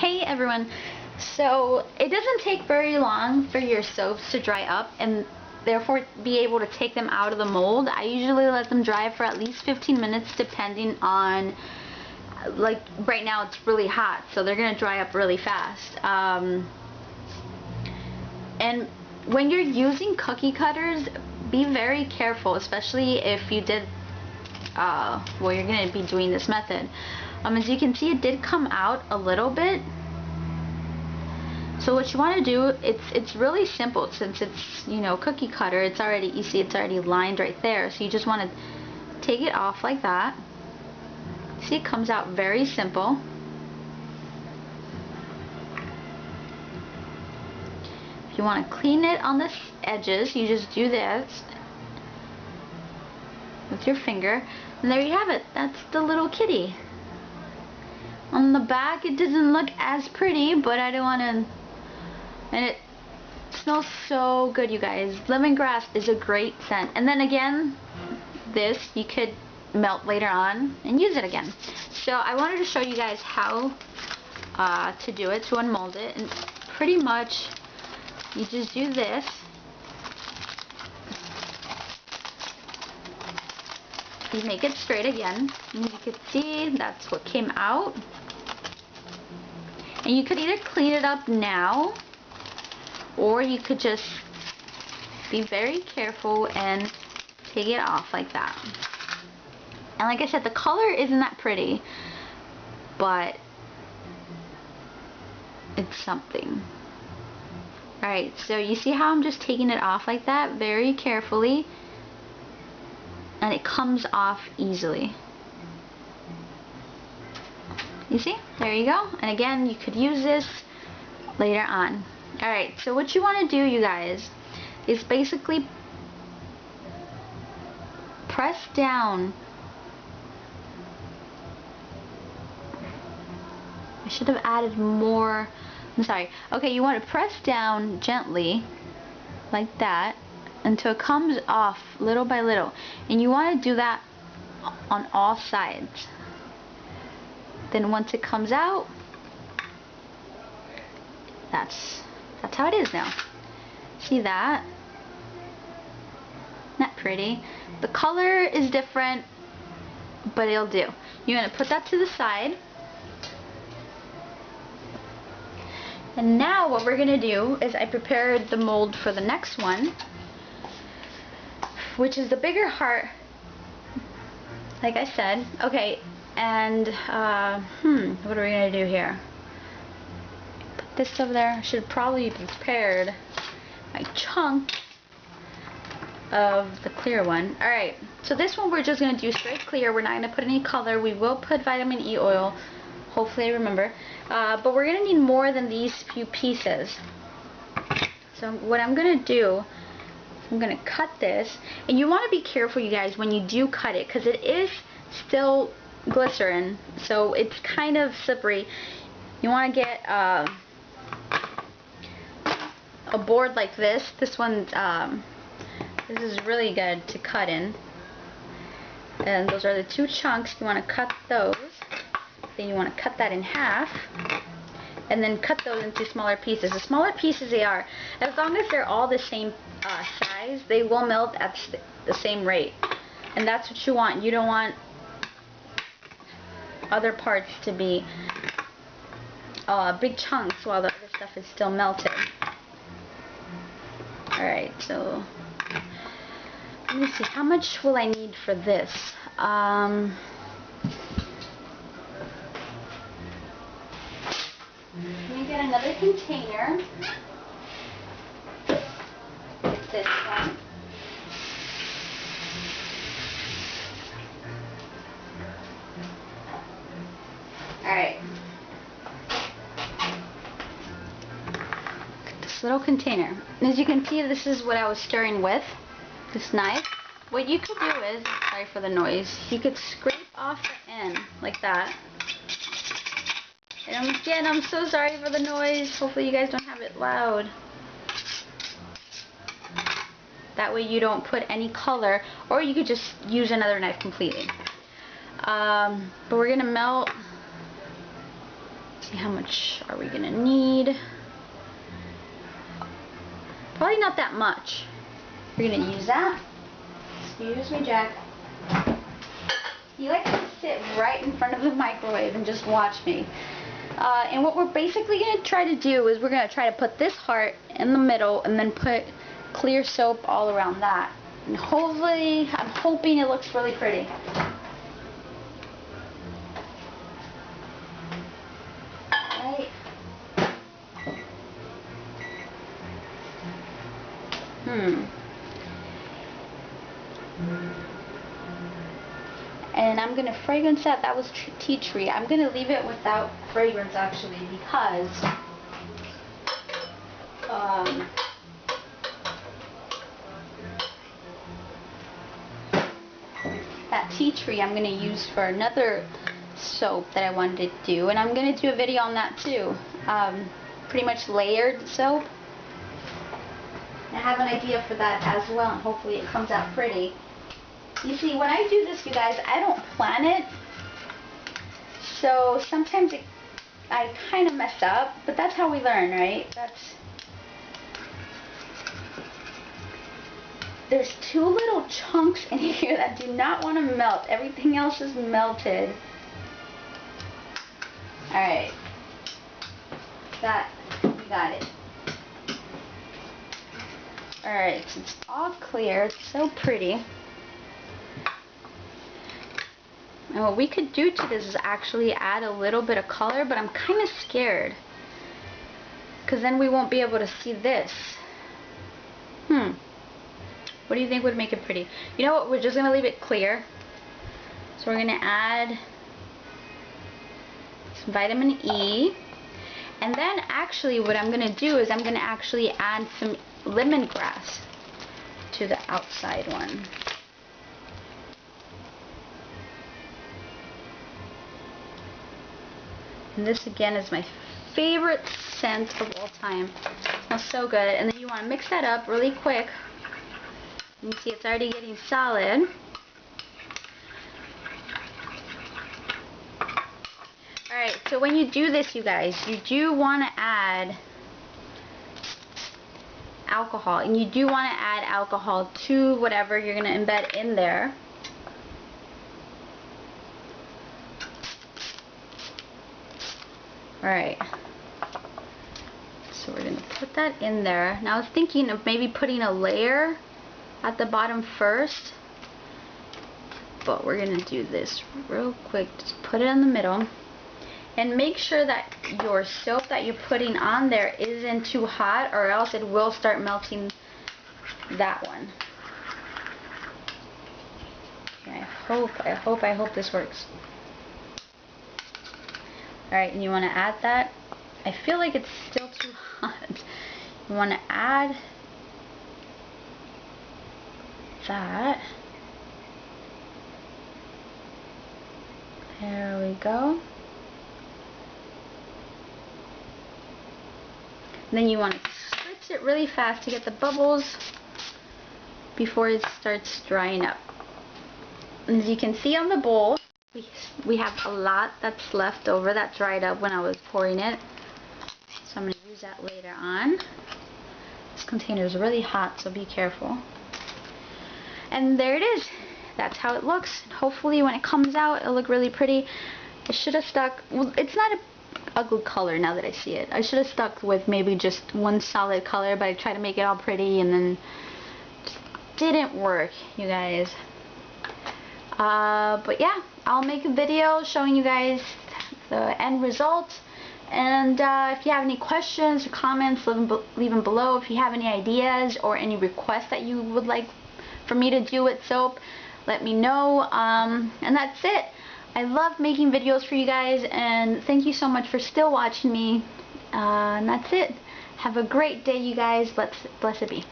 Hey everyone, so it doesn't take very long for your soaps to dry up and therefore be able to take them out of the mold. I usually let them dry for at least 15 minutes depending on, like right now it's really hot, so they're going to dry up really fast. And when you're using cookie cutters, be very careful, especially if you did, well, you're going to be doing this method. As you can see, it did come out a little bit. So what you want to do, it's really simple since it's, you know, cookie cutter. It's already, you see it's already lined right there. So you just want to take it off like that. See, it comes out very simple. If you want to clean it on the edges, you just do this with your finger. And there you have it. That's the little kitty. On the back, it doesn't look as pretty, but I don't want to... And it smells so good, you guys. Lemongrass is a great scent. And then again, this you could melt later on and use it again. So I wanted to show you guys how to do it, to unmold it. And pretty much, you just do this. You make it straight again. And you can see that's what came out. And you could either clean it up now, or you could just be very careful and take it off like that. And like I said, the color isn't that pretty, but it's something. Alright, so you see how I'm just taking it off like that, very carefully, and it comes off easily. You see? There you go. And again, you could use this later on. Alright, so what you want to do, you guys, is basically press down. I should have added more. I'm sorry. Okay, you want to press down gently, like that, until it comes off little by little. And you want to do that on all sides. Then once it comes out, that's how it is now. See that? Not pretty. The color is different, but it'll do. You're going to put that to the side. And now what we're going to do is I prepared the mold for the next one, which is the bigger heart, like I said. Okay, and what are we going to do here? Put this over there. I should probably have prepared my chunk of the clear one. Alright, so this one we're just going to do straight clear. We're not going to put any color. We will put vitamin E oil. Hopefully I remember. But we're going to need more than these few pieces. So what I'm going to do, I'm going to cut this. And you want to be careful, you guys, when you do cut it, because it is still glycerin, so it's kind of slippery. You want to get a board like this. This one, this is really good to cut in. And those are the two chunks. You want to cut those. Then you want to cut that in half, and then cut those into smaller pieces. The smaller pieces they are, as long as they're all the same size, they will melt at the same rate. And that's what you want. You don't want other parts to be big chunks while the other stuff is still melted. Alright, so let me see, how much will I need for this? Let me get another container. Get this one. Alright. This little container. As you can see, this is what I was stirring with. This knife. What you could do is, sorry for the noise, you could scrape off the end like that. And again, I'm so sorry for the noise. Hopefully you guys don't have it loud. That way you don't put any color, or you could just use another knife completely. But we're going to melt see how much are we gonna need. Probably not that much. We're gonna use that. Excuse me, Jack. You like to sit right in front of the microwave and just watch me. And what we're basically gonna try to do is we're gonna try to put this heart in the middle and then put clear soap all around that. And hopefully, I'm hoping it looks really pretty. Right. And I'm gonna fragrance that. That was tea tree. I'm gonna leave it without fragrance actually because that tea tree I'm gonna use for another soap that I wanted to do, and I'm gonna do a video on that too. Pretty much layered soap. I have an idea for that as well, and hopefully it comes out pretty. You see, when I do this, you guys, I don't plan it, so sometimes I kind of mess up, but that's how we learn, right? There's two little chunks in here that do not want to melt. Everything else is melted. Alright. We got it. Alright, so it's all clear. It's so pretty. And what we could do to this is actually add a little bit of color, but I'm kind of scared. Because then we won't be able to see this. What do you think would make it pretty? You know what? We're just going to leave it clear. So we're going to add some vitamin E. And then actually what I'm going to do is I'm going to actually add some lemongrass to the outside one. And this again is my favorite scent of all time. It smells so good. And then you want to mix that up really quick. You can see it's already getting solid. Alright, so when you do this, you guys, you do want to add alcohol. And you do want to add alcohol to whatever you're going to embed in there. Alright. So we're going to put that in there. Now I was thinking of maybe putting a layer at the bottom first. But we're going to do this real quick. Just put it in the middle. And make sure that your soap that you're putting on there isn't too hot, or else it will start melting that one. Okay, I hope this works. Alright, and you want to add that. I feel like it's still too hot. You want to add that. There we go. Then you want to spritz it really fast to get the bubbles before it starts drying up. And as you can see on the bowl, we have a lot that's left over that dried up when I was pouring it. So I'm going to use that later on. This container is really hot, so be careful. And there it is. That's how it looks. Hopefully when it comes out, it'll look really pretty. I should have stuck, well, it's not a ugly color now that I see it. I should have stuck with maybe just one solid color, but I tried to make it all pretty and then just didn't work, you guys. But yeah, I'll make a video showing you guys the end result. And if you have any questions or comments, leave them below. If you have any ideas or any requests that you would like for me to do with soap, let me know. And that's it. I love making videos for you guys, and thank you so much for still watching me. And that's it. Have a great day, you guys. Blessed be.